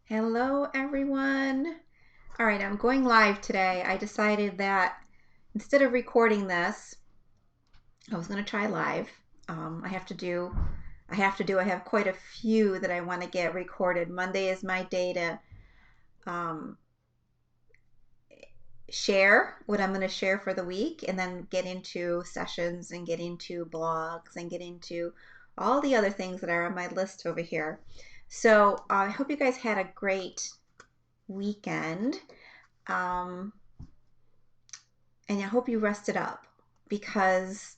Hello, everyone. All right, I'm going live today. I decided that instead of recording this, I was going to try live. I have quite a few that I want to get recorded. Monday is my day to um, share what I'm going to share for the week and then get into sessions and get into blogs and get into all the other things that are on my list over here. So I hope you guys had a great weekend. Um, and I hope you rested up, because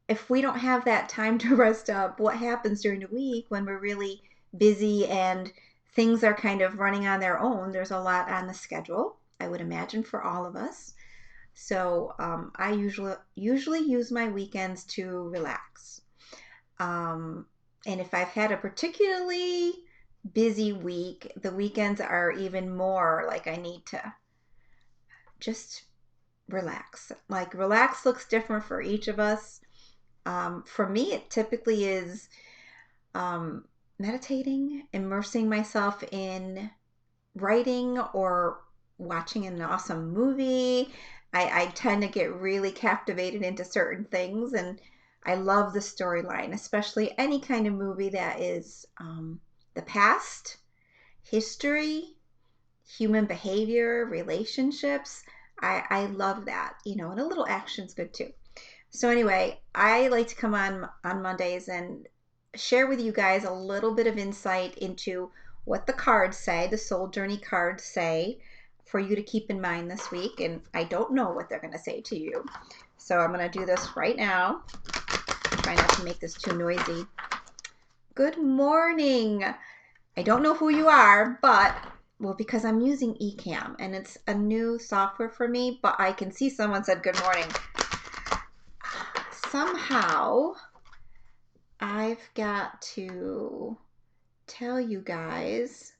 if we don't have that time to rest up, what happens during the week when we're really busy and things are kind of running on their own? There's a lot on the schedule, I would imagine, for all of us. So I usually use my weekends to relax. And if I've had a particularly busy week, the weekends are even more like I need to just relax. Like, relax looks different for each of us. For me, it typically is um, meditating, immersing myself in writing or watching an awesome movie. I tend to get really captivated into certain things, and I love the storyline, especially any kind of movie that is the past, history, human behavior, relationships. I love that, and a little action's good too. So anyway, I like to come on Mondays and share with you guys a little bit of insight into what the cards say, the soul journey cards say, for you to keep in mind this week. And I don't know what they're going to say to you. So I'm going to do this right now. Try not to make this too noisy. Good morning. I don't know who you are, but, well, because I'm using Ecamm and it's a new software for me, but I can see someone said good morning. Somehow I've got to tell you guys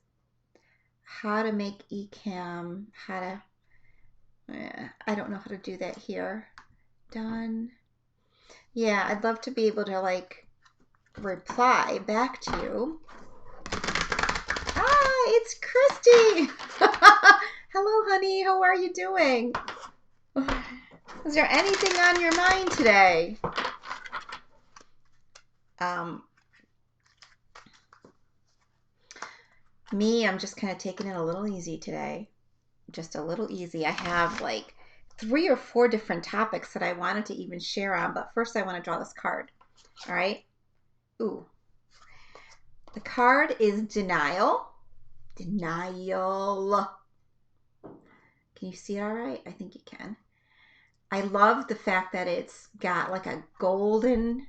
how to make Ecamm, I don't know how to do that here. Done. Yeah, I'd love to be able to reply back to you. Ah, it's Christy. Hello, honey. How are you doing? Is there anything on your mind today? I'm just kind of taking it a little easy today. Just a little easy. I have like 3 or 4 different topics that I wanted to even share on, but first I want to draw this card. All right. Ooh. The card is denial. Denial. Can you see it all right? I think you can. I love the fact that it's got like a golden,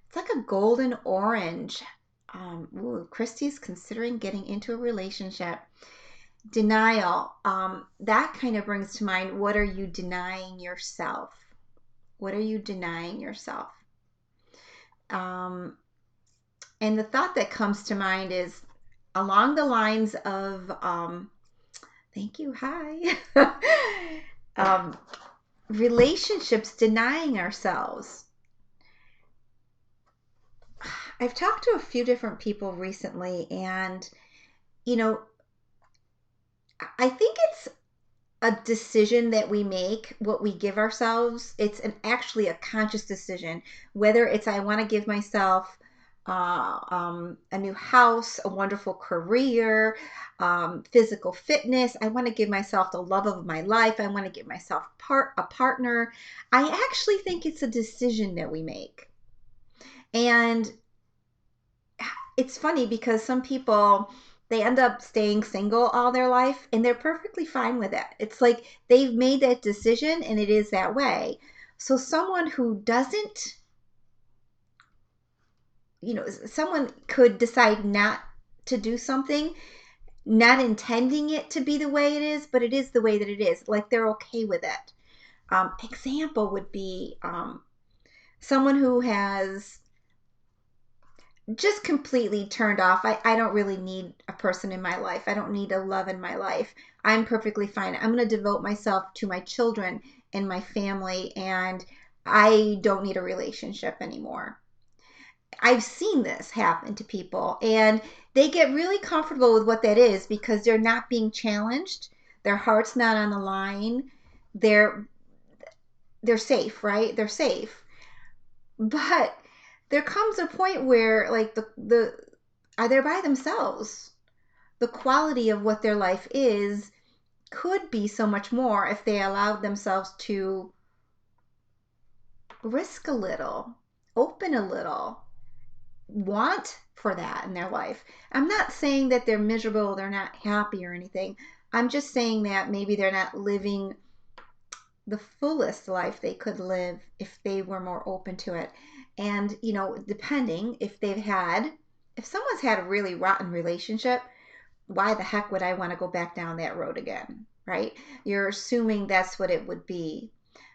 it's like a golden orange. Christy's considering getting into a relationship. Denial. That kind of brings to mind, what are you denying yourself? What are you denying yourself? And the thought that comes to mind is along the lines of, thank you, hi. Relationships, denying ourselves. I've talked to a few different people recently, and, I think it's a decision that we make, what we give ourselves. It's actually a conscious decision, whether it's I want to give myself a new house, a wonderful career, physical fitness. I want to give myself the love of my life. I want to give myself a partner. I actually think it's a decision that we make. And it's funny because some people, they end up staying single all their life and they're perfectly fine with it. It's like they've made that decision and it is that way. So someone who doesn't, someone could decide not to do something, not intending it to be the way it is, but it is the way that it is. Like, they're okay with it. Example would be someone who has just completely turned off. I don't really need a person in my life. I don't need a love in my life. I'm perfectly fine. I'm going to devote myself to my children and my family, and I don't need a relationship anymore. I've seen this happen to people, and they get really comfortable with what that is because they're not being challenged. Their heart's not on the line. They're they're safe, right? They're safe. But there comes a point where like the they're by themselves. The quality of what their life is could be so much more if they allowed themselves to risk a little, open a little, want for that in their life. I'm not saying that they're miserable, they're not happy or anything. I'm just saying that maybe they're not living the fullest life they could live if they were more open to it. And, depending if someone's had a really rotten relationship, why the heck would I want to go back down that road again? Right? You're assuming that's what it would be.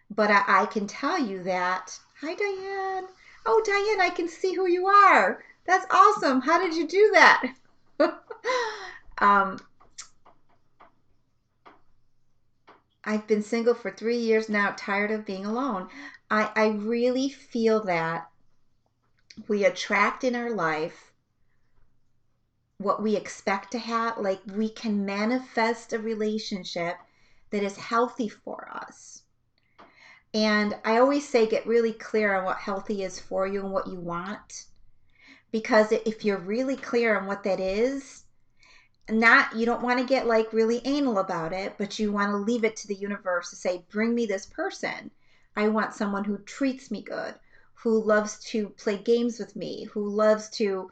But I can tell you that. Hi, Diane. Oh, Diane, I can see who you are. That's awesome. How did you do that? um, I've been single for 3 years now, tired of being alone. I really feel that we attract in our life what we expect to have. Like we can manifest a relationship that is healthy for us. And I always say get really clear on what healthy is for you and what you want. Because if you're really clear on what that is, you don't want to get like really anal about it, but you want to leave it to the universe to say, bring me this person. I want someone who treats me good, who loves to play games with me, who loves to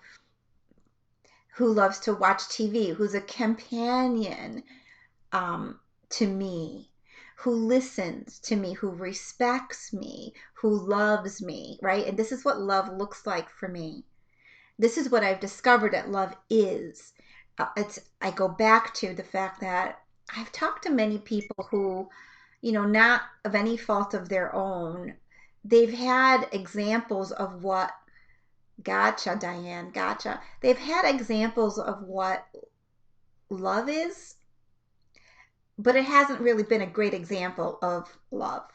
watch TV, who's a companion to me, who listens to me, who respects me, who loves me, right? And this is what love looks like for me. This is what I've discovered that love is. I go back to the fact that I've talked to many people who, not of any fault of their own, they've had examples of what, gotcha, Diane, gotcha. They've had examples of what love is, but it hasn't really been a great example of love,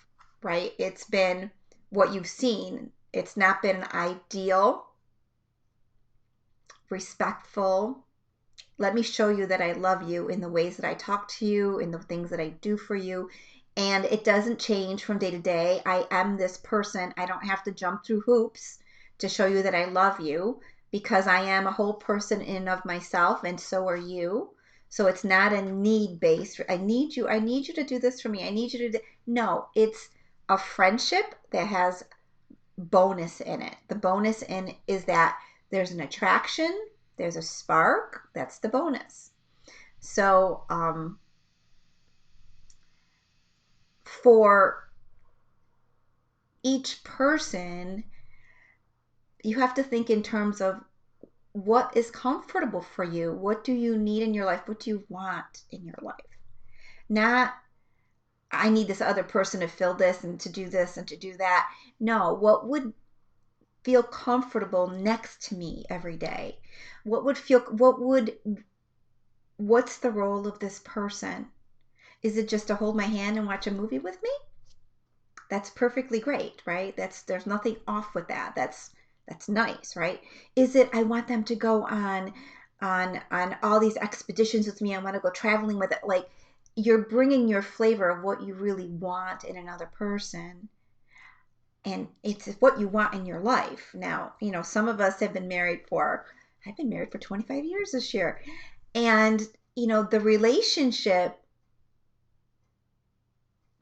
right? It's been what you've seen. It's not been ideal, respectful. Let me show you that I love you in the ways that I talk to you, in the things that I do for you. And it doesn't change from day to day. I am this person. I don't have to jump through hoops to show you that I love you because I am a whole person in and of myself, and so are you. So it's not a need based. I need you to do this for me. I need you to do. No, it's a friendship that has bonus in it. The bonus in is that there's an attraction, there's a spark. That's the bonus. So for each person, you have to think in terms of what is comfortable for you. What do you need in your life? What do you want in your life? Not, I need this other person to fill this and to do this and to do that. No, what would feel comfortable next to me every day? What's the role of this person? Is it just to hold my hand and watch a movie with me? That's perfectly great, right? There's nothing off with that. That's nice, right? Is it I want them to go on all these expeditions with me. I want to go traveling with it. Like you're bringing your flavor of what you really want in another person. And it's what you want in your life. Now, some of us have been married I've been married for 25 years this year. And, the relationship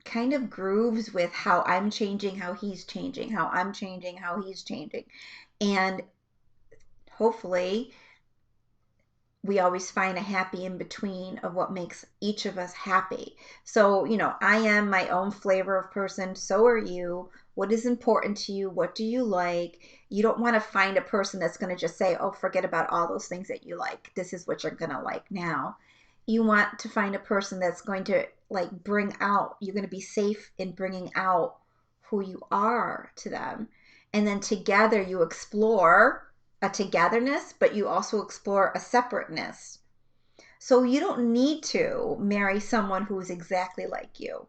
kind of grooves with how I'm changing, how he's changing, how I'm changing, how he's changing. And hopefully we always find a happy in between of what makes each of us happy. So, I am my own flavor of person. So are you. What is important to you? What do you like? You don't want to find a person that's going to just say, oh, forget about all those things that you like. This is what you're going to like now. You want to find a person that's going to like you're going to be safe in bringing out who you are to them. And then together you explore a togetherness, but you also explore a separateness. So you don't need to marry someone who is exactly like you,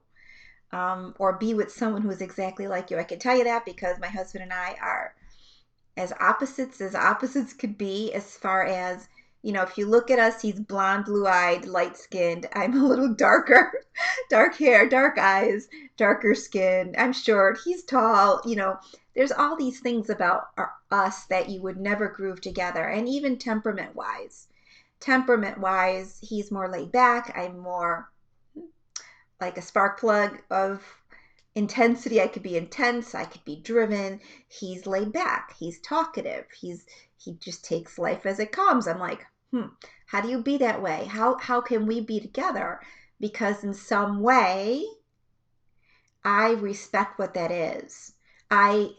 or be with someone who is exactly like you. I can tell you that because my husband and I are as opposites could be, as far as, if you look at us, he's blonde, blue-eyed, light-skinned. I'm a little darker, dark hair, dark eyes, darker skin. I'm short, he's tall. There's all these things about us that you would never groove together. And even temperament-wise, he's more laid back. I'm more like a spark plug of intensity. I could be intense, I could be driven. He's laid back, he's talkative, he just takes life as it comes. I'm like, how do you be that way? How can we be together? Because in some way I respect what that is. I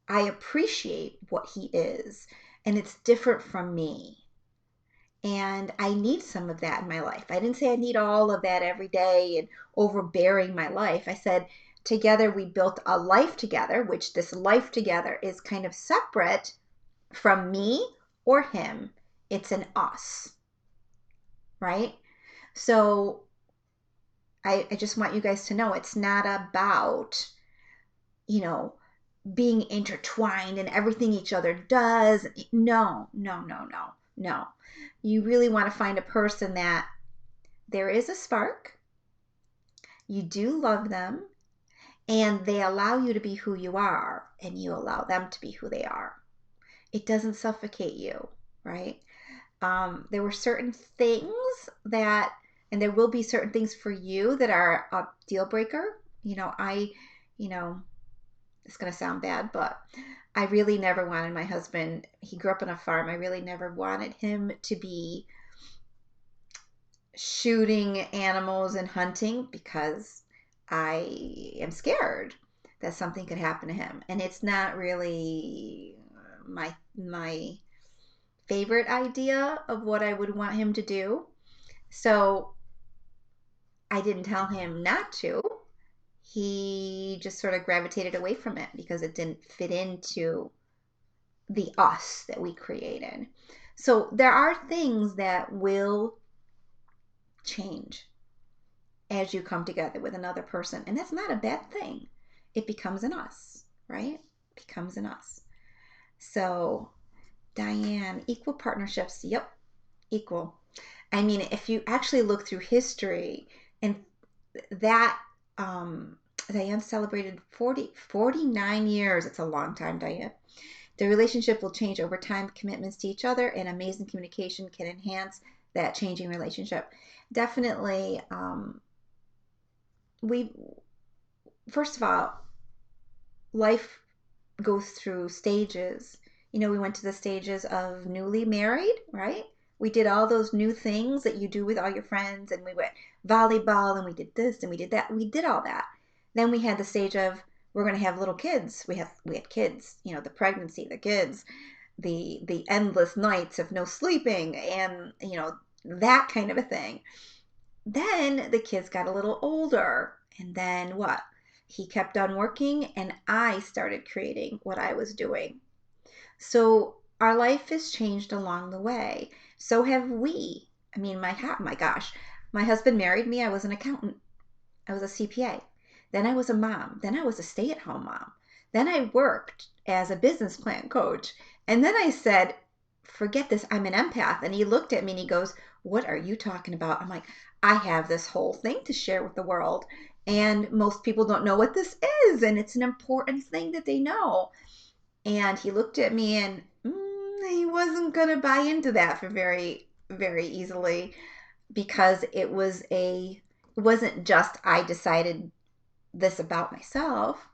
appreciate what he is, and it's different from me. And I need some of that in my life. I didn't say I need all of that every day and overbearing my life. I said together we built a life together, which this life together is kind of separate from me or him. It's an us, right? So I just want you guys to know it's not about, being intertwined in everything each other does. No, no, no, no, no. You really want to find a person that there is a spark, you do love them, and they allow you to be who you are, and you allow them to be who they are. It doesn't suffocate you, right? There were certain things that, and there will be certain things for you that are a deal breaker. It's going to sound bad, but I really never wanted my husband, he grew up on a farm. I really never wanted him to be shooting animals and hunting, because I am scared that something could happen to him. And it's not really my favorite idea of what I would want him to do. So I didn't tell him not to. He just sort of gravitated away from it because it didn't fit into the us that we created. So there are things that will change as you come together with another person, and that's not a bad thing. It becomes an us, right? It becomes an us. So Diane, equal partnerships. Yep, equal. I mean, if you actually look through history, and that Diane celebrated 49 years. It's a long time, Diane. The relationship will change over time. Commitments to each other and amazing communication can enhance that changing relationship. Definitely, first of all, life goes through stages. We went to the stages of newly married, right? We did all those new things that you do with all your friends, and we went volleyball, and we did this, and we did that. We did all that. Then we had the stage of, we're going to have little kids. We had kids, the pregnancy, the kids, the endless nights of no sleeping, and, that kind of a thing. Then the kids got a little older, and then what? He kept on working, and I started creating what I was doing. So our life has changed along the way. So have we. I mean, my gosh, my husband married me. I was an accountant. I was a CPA. Then I was a mom. Then I was a stay-at-home mom. Then I worked as a business plan coach. And then I said, forget this, I'm an empath. And he looked at me and he goes, what are you talking about? I'm like, I have this whole thing to share with the world. And most people don't know what this is. And it's an important thing that they know. And he looked at me, and he wasn't going to buy into that for very, very easily, because it wasn't just I decided this about myself.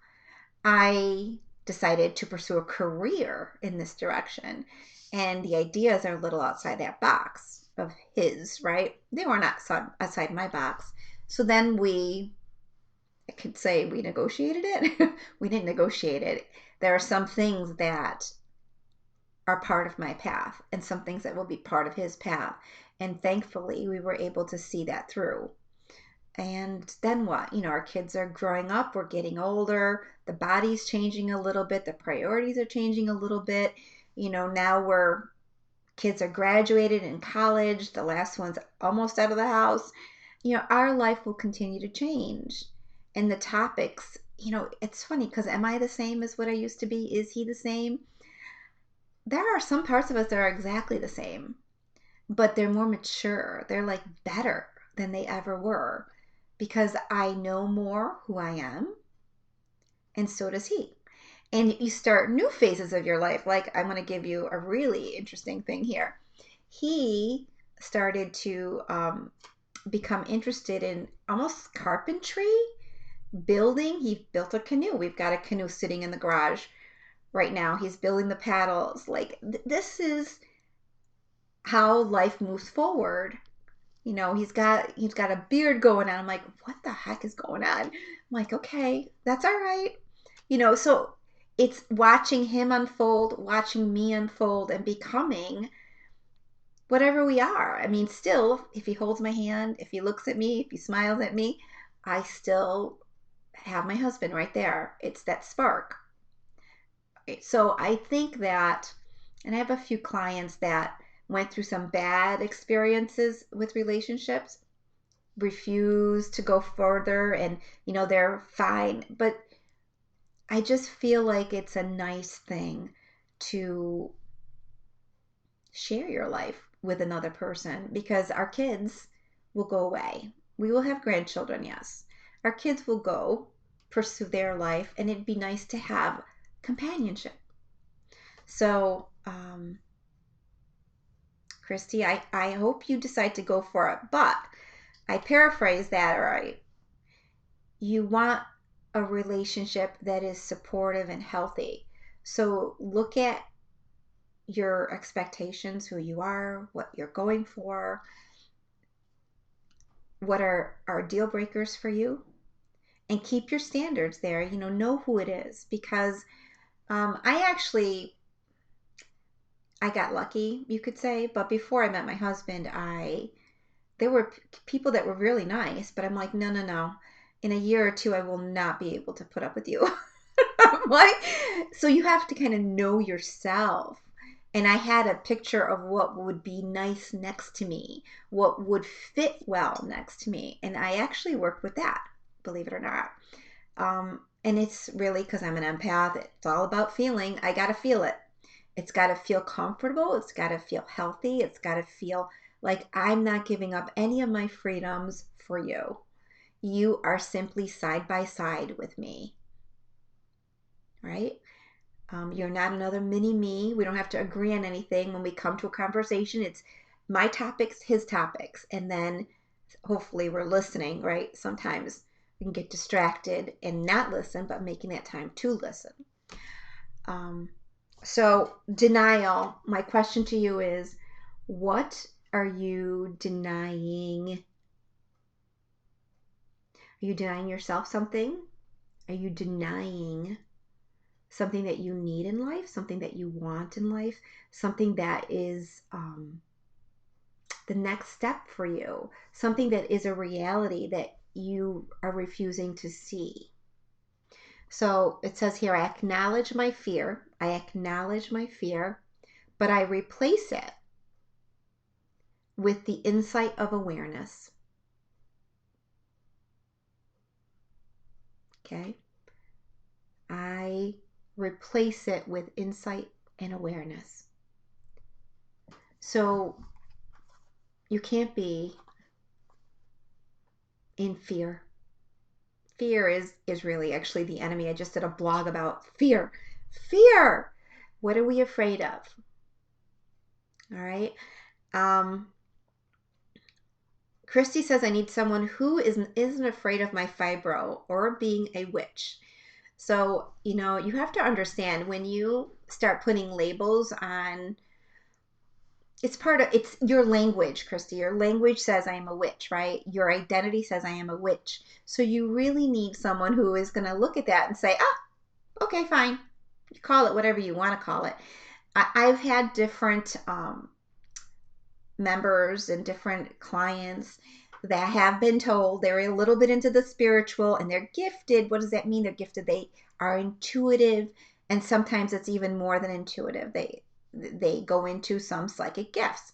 I decided to pursue a career in this direction. And the ideas are a little outside that box of his, right? They were not outside my box. So then I could say we negotiated it. We didn't negotiate it. There are some things that are part of my path, and some things that will be part of his path. And thankfully, we were able to see that through. And then what? Our kids are growing up, we're getting older, the body's changing a little bit, the priorities are changing a little bit. Now kids are graduated in college, the last one's almost out of the house. Our life will continue to change. And the topics, it's funny, because am I the same as what I used to be? Is he the same? there are some parts of us that are exactly the same, but they're more mature. They're like better than they ever were because I know more who I am, and so does he. And you start new phases of your life. Like, I'm going to give you a really interesting thing here. He started to become interested in almost carpentry, building. He built a canoe. We've got a canoe sitting in the garage right now. He's building the paddles. Like, this is how life moves forward. You know, he's got a beard going on. I'm like, what the heck is going on? I'm like, okay, that's all right. You know, so it's watching him unfold, watching me unfold, and becoming whatever we are. I mean, still, if he holds my hand, if he looks at me, if he smiles at me, I still have my husband right there. It's that spark. So I think that, and I have a few clients that went through some bad experiences with relationships, refuse to go further, and they're fine, but I just feel like it's a nice thing to share your life with another person, because our kids will go away. We will have grandchildren, yes. Our kids will go pursue their life, and it'd be nice to have companionship. So Christy, I hope you decide to go for it, but I paraphrase that, all right. You want a relationship that is supportive and healthy. So look at your expectations, who you are, what you're going for, what are deal breakers for you, and keep your standards there. Know who it is, because I got lucky, you could say, but before I met my husband, there were people that were really nice, but I'm like, no, no, no. In a year or two, I will not be able to put up with you. I'm like, so you have to kind of know yourself. And I had a picture of what would be nice next to me, what would fit well next to me. And I actually worked with that, believe it or not. And it's really because I'm an empath. It's all about feeling. I got to feel it. It's got to feel comfortable. It's got to feel healthy. It's got to feel like I'm not giving up any of my freedoms for you. You are simply side by side with me, right? You're not another mini me. We don't have to agree on anything. When we come to a conversation, it's my topics, his topics, and then hopefully we're listening, right? Sometimes we can get distracted and not listen, but making that time to listen. So denial, my question to you is, what are you denying? Are you denying yourself something? Are you denying something that you need in life, something that you want in life, something that is the next step for you, something that is a reality that you are refusing to see? So it says here, I acknowledge my fear. I acknowledge my fear, but I replace it with the insight of awareness. Okay? I replace it with insight and awareness. So you can't be in fear. Fear is really actually the enemy. I just did a blog about fear. Fear! What are we afraid of? All right. Christy says, I need someone who isn't afraid of my fibro or being a witch. So, you have to understand, when you start putting labels on, it's your language, Christy. Your language says I am a witch, right? Your identity says I am a witch. So you really need someone who is going to look at that and say, okay, fine. You call it whatever you want to call it. I've had different members and different clients that have been told they're a little bit into the spiritual and they're gifted. What does that mean? They're gifted. They are intuitive, and sometimes it's even more than intuitive. They go into some psychic gifts.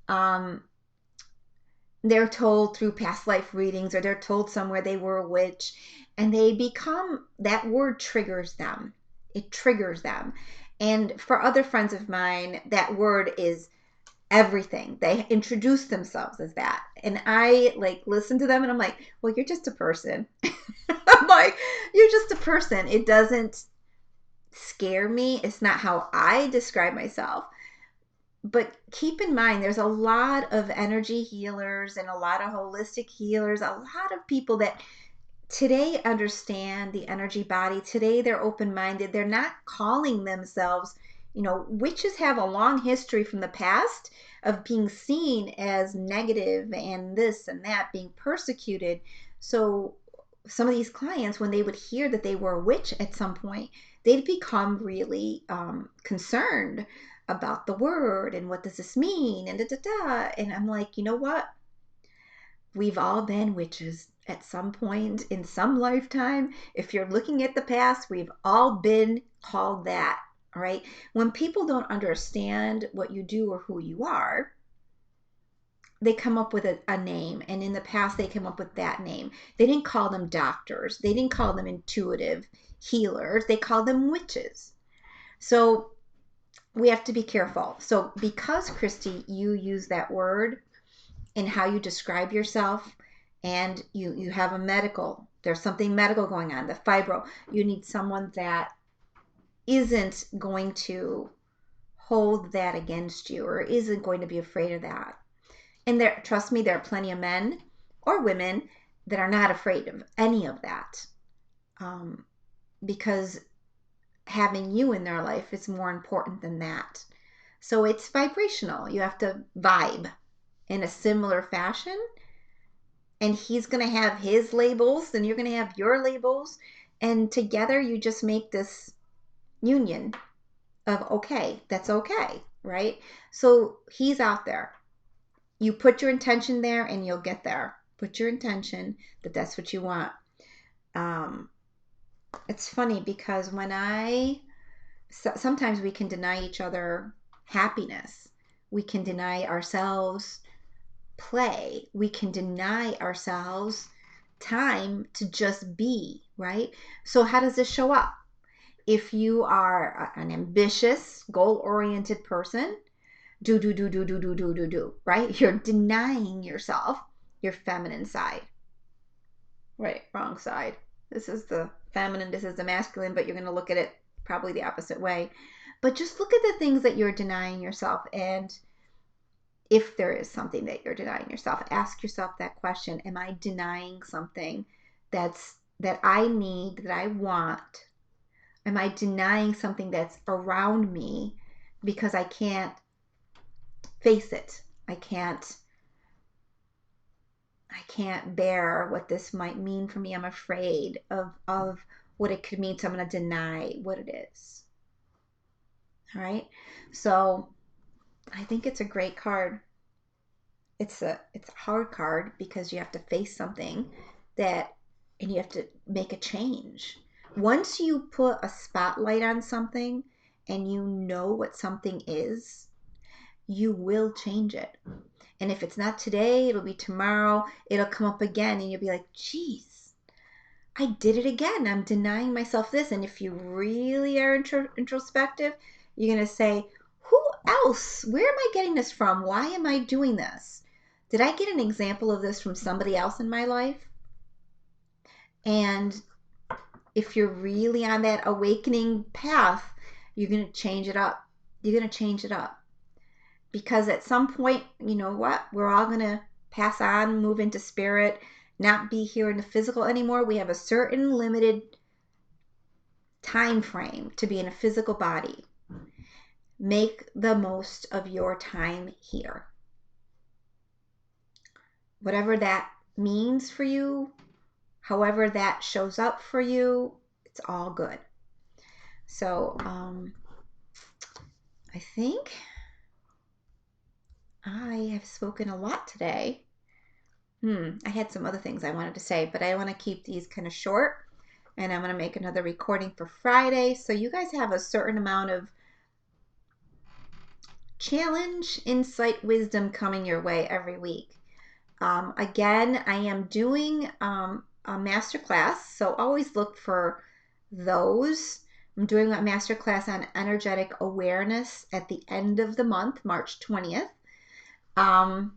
They're told through past life readings, or they're told somewhere they were a witch, and they become, that word triggers them. It triggers them. And for other friends of mine, that word is everything. They introduce themselves as that. And I like listen to them and I'm like, well, you're just a person. I'm like, you're just a person. It doesn't scare me. It's not how I describe myself. But keep in mind, there's a lot of energy healers and a lot of holistic healers, a lot of people that today understand the energy body. Today they're open-minded. They're not calling themselves, witches have a long history from the past of being seen as negative and this and that, being persecuted. So some of these clients, when they would hear that they were a witch at some point, they'd become really concerned about the word and what does this mean and da da da. And I'm like, you know what? We've all been witches at some point in some lifetime. If you're looking at the past, we've all been called that. All right. When people don't understand what you do or who you are, they come up with a name. And in the past, they came up with that name. They didn't call them doctors, they didn't call them intuitive healers, they called them witches. So we have to be careful. So because, Christy, you use that word in how you describe yourself, and you have there's something medical going on, the fibro, you need someone that isn't going to hold that against you or isn't going to be afraid of that. And there, trust me, there are plenty of men or women that are not afraid of any of that, because having you in their life is more important than that. So it's vibrational. You have to vibe in a similar fashion, and he's going to have his labels and you're going to have your labels, and together you just make this union of okay, that's okay, right? So he's out there. You put your intention there and you'll get there. Put your intention that that's what you want. It's funny because sometimes we can deny each other happiness. We can deny ourselves play. We can deny ourselves time to just be, right? So how does this show up? If you are an ambitious, goal-oriented person, do, right? You're denying yourself your feminine side. Right, wrong side. This is the feminine, this is the masculine, but you're going to look at it probably the opposite way. But just look at the things that you're denying yourself, and if there is something that you're denying yourself, ask yourself that question. Am I denying something that I need, that I want? Am I denying something that's around me because I can't face it? I can't bear what this might mean for me. I'm afraid of what it could mean, so I'm going to deny what it is. All right? So I think it's a great card. It's a hard card because you have to face something and you have to make a change. Once you put a spotlight on something and you know what something is, you will change it. And if it's not today, it'll be tomorrow. It'll come up again and you'll be like, geez, I did it again. I'm denying myself this. And if you really are introspective, you're going to say, who else? Where am I getting this from? Why am I doing this? Did I get an example of this from somebody else in my life? And if you're really on that awakening path, you're going to change it up. You're going to change it up. Because at some point, you know what? We're all going to pass on, move into spirit, not be here in the physical anymore. We have a certain limited time frame to be in a physical body. Make the most of your time here. Whatever that means for you, however that shows up for you, it's all good. So I think I have spoken a lot today. I had some other things I wanted to say, but I want to keep these kind of short, and I'm going to make another recording for Friday. So you guys have a certain amount of challenge, insight, wisdom coming your way every week. Again, I am doing a masterclass, so always look for those. I'm doing a masterclass on energetic awareness at the end of the month, March 20th. I'm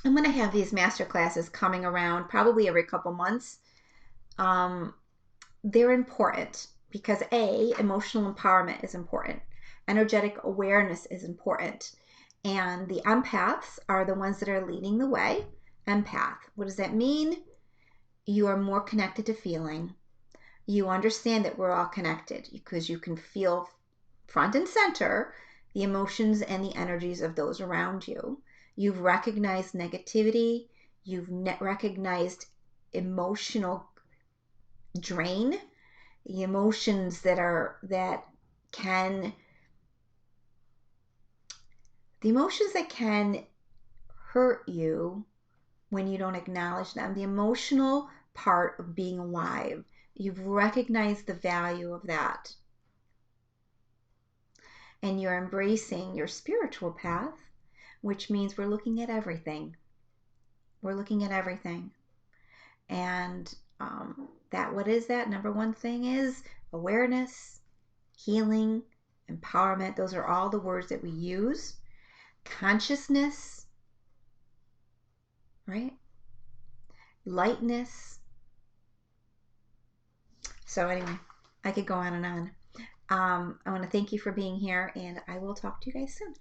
going to have these masterclasses coming around probably every couple months. They're important because emotional empowerment is important. Energetic awareness is important. And the empaths are the ones that are leading the way. Empath. What does that mean? You are more connected to feeling. You understand that we're all connected because you can feel front and center the emotions and the energies of those around you. You've recognized negativity. You've recognized emotional drain, the emotions that can hurt you when you don't acknowledge them. The emotional part of being alive. You've recognized the value of that. And you're embracing your spiritual path, which means we're looking at everything. We're looking at everything. And what is that? Number one thing is awareness, healing, empowerment. Those are all the words that we use. Consciousness, right? Lightness. So anyway, I could go on and on. I want to thank you for being here, and I will talk to you guys soon.